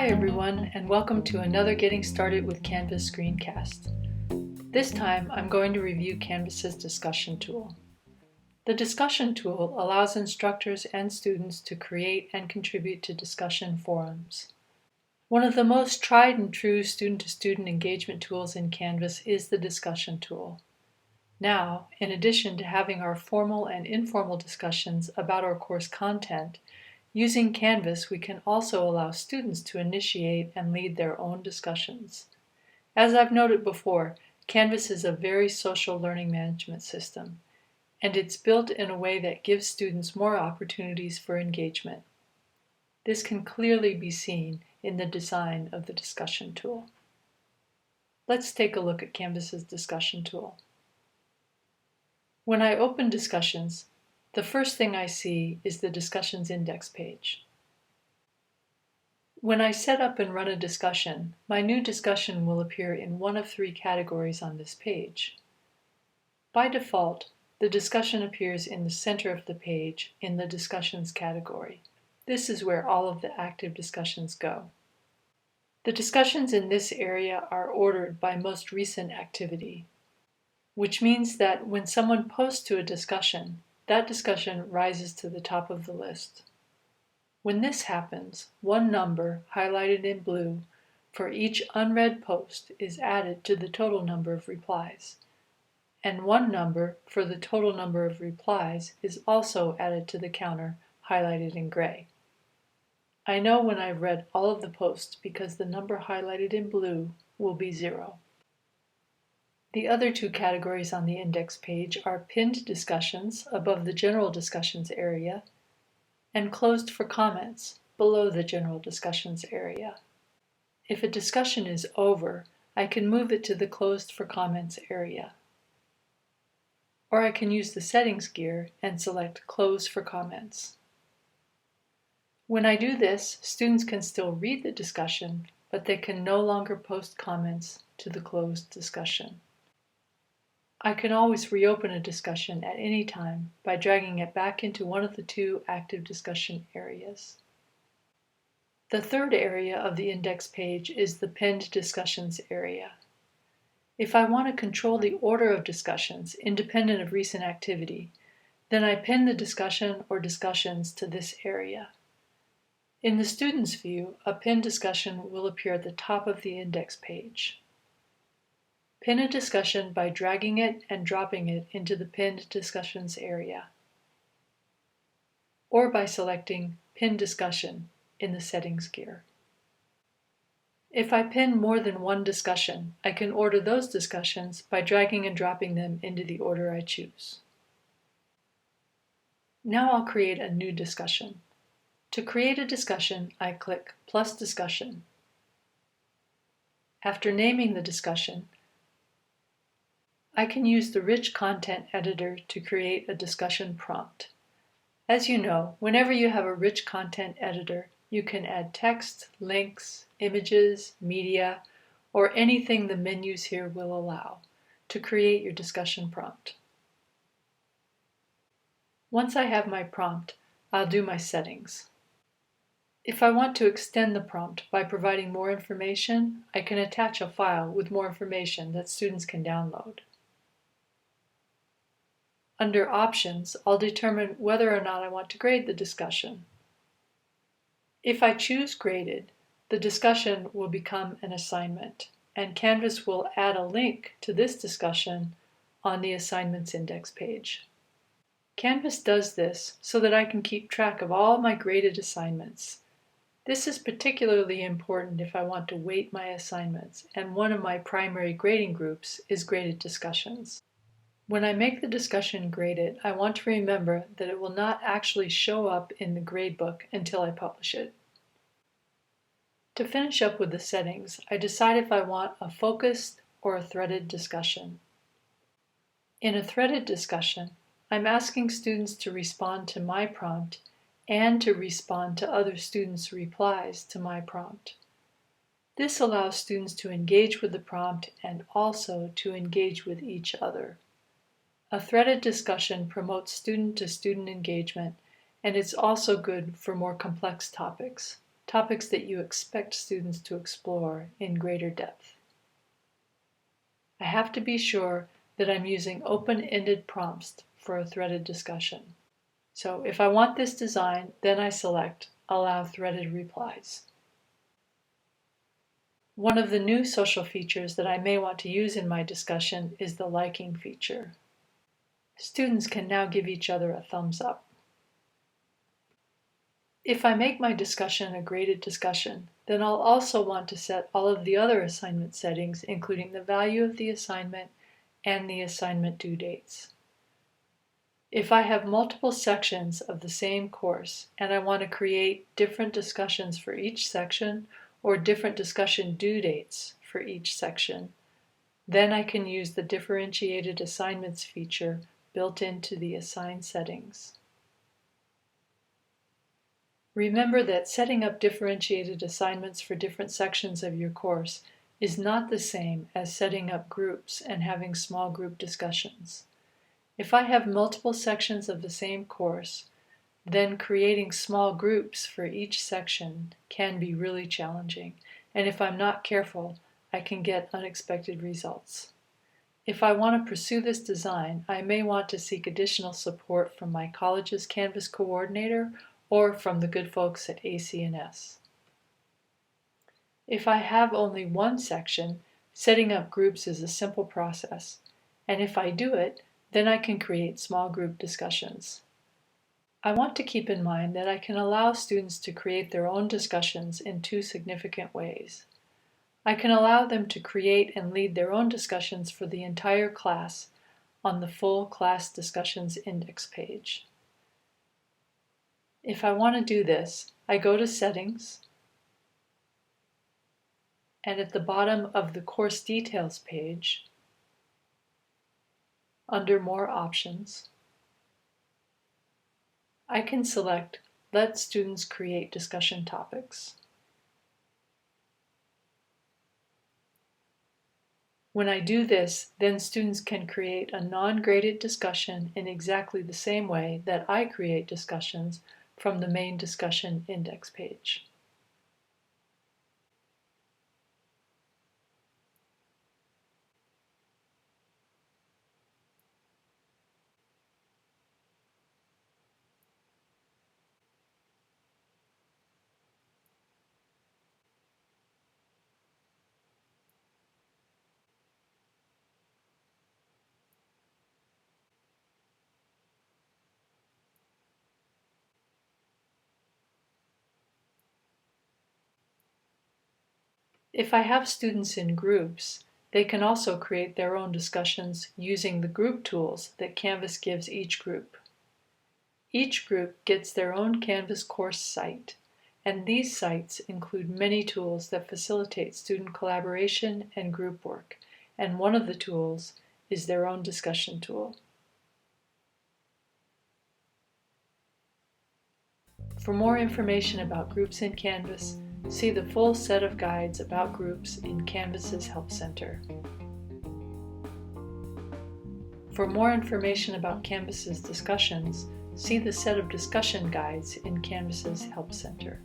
Hi everyone, and welcome to another Getting Started with Canvas screencast. This time I'm going to review Canvas's discussion tool. The discussion tool allows instructors and students to create and contribute to discussion forums. One of the most tried and true student-to-student engagement tools in Canvas is the discussion tool. Now, in addition to having our formal and informal discussions about our course content, using Canvas, we can also allow students to initiate and lead their own discussions. As I've noted before, Canvas is a very social learning management system, and it's built in a way that gives students more opportunities for engagement. This can clearly be seen in the design of the discussion tool. Let's take a look at Canvas's discussion tool. When I open discussions, the first thing I see is the discussions index page. When I set up and run a discussion, my new discussion will appear in one of three categories on this page. By default, the discussion appears in the center of the page in the Discussions category. This is where all of the active discussions go. The discussions in this area are ordered by most recent activity, which means that when someone posts to a discussion, that discussion rises to the top of the list. When this happens, one number, highlighted in blue, for each unread post is added to the total number of replies, and one number for the total number of replies is also added to the counter, highlighted in gray. I know when I've read all of the posts because the number highlighted in blue will be 0. The other two categories on the index page are pinned discussions above the general discussions area and closed for comments below the general discussions area. If a discussion is over, I can move it to the closed for comments area. Or I can use the settings gear and select close for comments. When I do this, students can still read the discussion, but they can no longer post comments to the closed discussion. I can always reopen a discussion at any time by dragging it back into one of the two active discussion areas. The third area of the index page is the pinned discussions area. If I want to control the order of discussions independent of recent activity, then I pin the discussion or discussions to this area. In the student's view, a pinned discussion will appear at the top of the index page. Pin a discussion by dragging it and dropping it into the pinned discussions area, or by selecting Pin Discussion in the settings gear. If I pin more than one discussion, I can order those discussions by dragging and dropping them into the order I choose. Now I'll create a new discussion. To create a discussion, I click Plus Discussion. After naming the discussion, I can use the Rich Content Editor to create a discussion prompt. As you know, whenever you have a rich content editor, you can add text, links, images, media, or anything the menus here will allow to create your discussion prompt. Once I have my prompt, I'll do my settings. If I want to extend the prompt by providing more information, I can attach a file with more information that students can download. Under Options, I'll determine whether or not I want to grade the discussion. If I choose Graded, the discussion will become an assignment, and Canvas will add a link to this discussion on the Assignments index page. Canvas does this so that I can keep track of all my graded assignments. This is particularly important if I want to weight my assignments, and one of my primary grading groups is graded discussions. When I make the discussion graded, I want to remember that it will not actually show up in the gradebook until I publish it. To finish up with the settings, I decide if I want a focused or a threaded discussion. In a threaded discussion, I'm asking students to respond to my prompt and to respond to other students' replies to my prompt. This allows students to engage with the prompt and also to engage with each other. A threaded discussion promotes student-to-student engagement, and it's also good for more complex topics. topics that you expect students to explore in greater depth. I have to be sure that I'm using open-ended prompts for a threaded discussion. So if I want this design, then I select Allow Threaded Replies. One of the new social features that I may want to use in my discussion is the liking feature. Students can now give each other a thumbs up. If I make my discussion a graded discussion, then I'll also want to set all of the other assignment settings, including the value of the assignment and the assignment due dates. If I have multiple sections of the same course and I want to create different discussions for each section or different discussion due dates for each section, then I can use the differentiated assignments feature built into the assigned settings. Remember that setting up differentiated assignments for different sections of your course is not the same as setting up groups and having small group discussions. If I have multiple sections of the same course, then creating small groups for each section can be really challenging, and if I'm not careful, I can get unexpected results. If I want to pursue this design, I may want to seek additional support from my college's Canvas coordinator or from the good folks at AC&S. If I have only one section, setting up groups is a simple process, and if I do it, then I can create small group discussions. I want to keep in mind that I can allow students to create their own discussions in two significant ways. I can allow them to create and lead their own discussions for the entire class on the full class discussions index page. If I want to do this, I go to Settings, and at the bottom of the Course Details page, under More Options, I can select Let Students Create Discussion Topics. When I do this, then students can create a non-graded discussion in exactly the same way that I create discussions from the main discussion index page. If I have students in groups, they can also create their own discussions using the group tools that Canvas gives each group. Each group gets their own Canvas course site, and these sites include many tools that facilitate student collaboration and group work, and one of the tools is their own discussion tool. For more information about groups in Canvas, see the full set of guides about groups in Canvas's Help Center. For more information about Canvas's discussions, see the set of discussion guides in Canvas's Help Center.